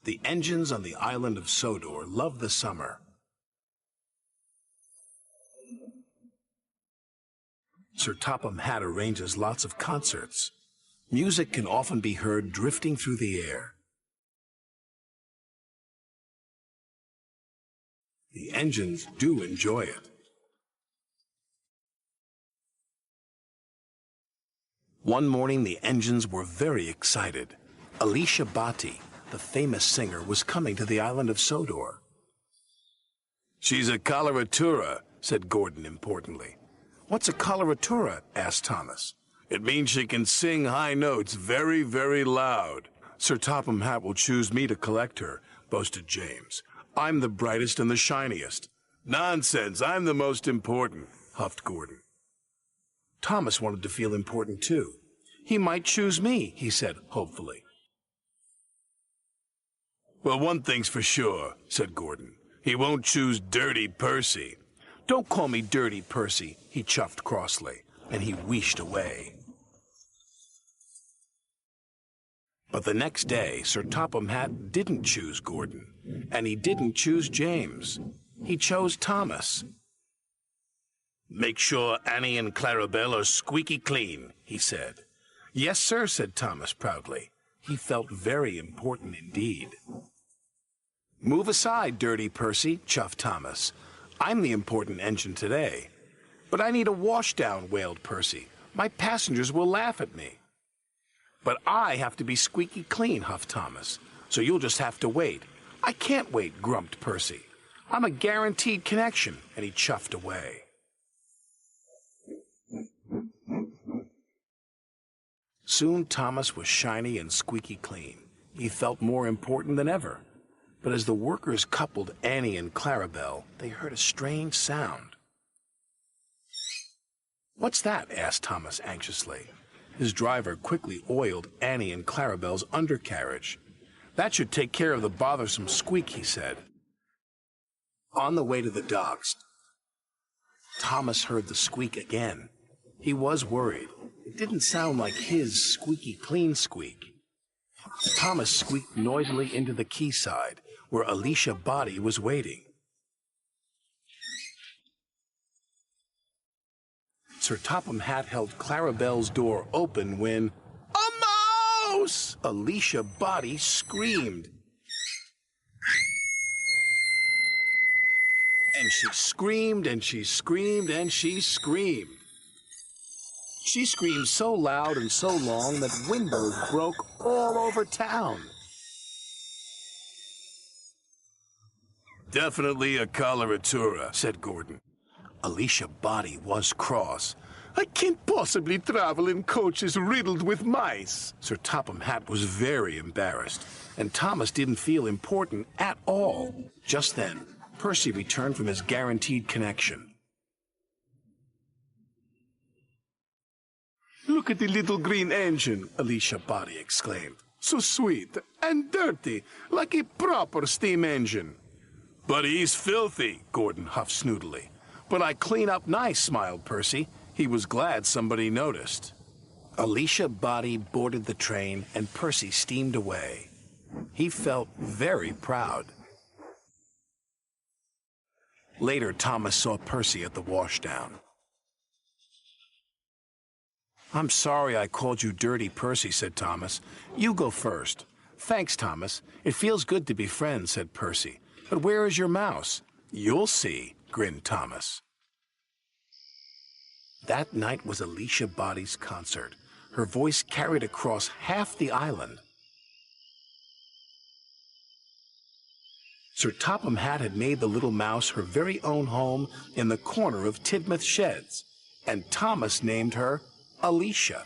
The engines on the island of Sodor love the summer. Sir Topham Hatt arranges lots of concerts. Music can often be heard drifting through the air. The engines do enjoy it. One morning, the engines were very excited. Alicia Bhatti, the famous singer, was coming to the island of Sodor. "She's a coloratura," said Gordon importantly. "What's a coloratura?" asked Thomas. "It means she can sing high notes very, very loud. Sir Topham Hatt will choose me to collect her," boasted James. "I'm the brightest and the shiniest." "Nonsense, I'm the most important," huffed Gordon. Thomas wanted to feel important too. "He might choose me," he said hopefully. "Well, one thing's for sure," said Gordon. "He won't choose Dirty Percy." "Don't call me Dirty Percy," he chuffed crossly, and he wheeshed away. But the next day, Sir Topham Hatt didn't choose Gordon, and he didn't choose James. He chose Thomas. "Make sure Annie and Clarabelle are squeaky clean," he said. "Yes, sir," said Thomas proudly. He felt very important indeed. "Move aside, Dirty Percy," chuffed Thomas. "I'm the important engine today." "But I need a washdown," wailed Percy. "My passengers will laugh at me." "But I have to be squeaky clean," huffed Thomas. "So you'll just have to wait." "I can't wait," grumped Percy. "I'm a guaranteed connection," and he chuffed away. Soon Thomas was shiny and squeaky clean. He felt more important than ever. But as the workers coupled Annie and Clarabelle, they heard a strange sound. "What's that?" asked Thomas anxiously. His driver quickly oiled Annie and Clarabelle's undercarriage. "That should take care of the bothersome squeak," he said. On the way to the docks, Thomas heard the squeak again. He was worried. It didn't sound like his squeaky clean squeak. Thomas squeaked noisily into the quayside, where Alicia Bhatti was waiting. Sir Topham Hatt held Clarabelle's door open when, "A mouse!" Alicia Bhatti screamed. And she screamed, and she screamed, and she screamed. She screamed so loud and so long that windows broke all over town. "Definitely a coloratura," said Gordon. Alicia Bhatti was cross. "I can't possibly travel in coaches riddled with mice." Sir Topham Hatt was very embarrassed, and Thomas didn't feel important at all. Just then, Percy returned from his guaranteed connection. "Look at the little green engine," Alicia Bhatti exclaimed. "So sweet and dirty, like a proper steam engine." "But he's filthy," Gordon huffed snootily. "But I clean up nice," smiled Percy. He was glad somebody noticed. Alicia Bhatti boarded the train, and Percy steamed away. He felt very proud. Later, Thomas saw Percy at the washdown. "I'm sorry I called you Dirty Percy," said Thomas. "You go first." "Thanks, Thomas. It feels good to be friends," said Percy. "But where is your mouse?" "You'll see," grinned Thomas. That night was Alicia Bhatti's concert. Her voice carried across half the island. Sir Topham Hatt had made the little mouse her very own home in the corner of Tidmouth Sheds, and Thomas named her Alicia.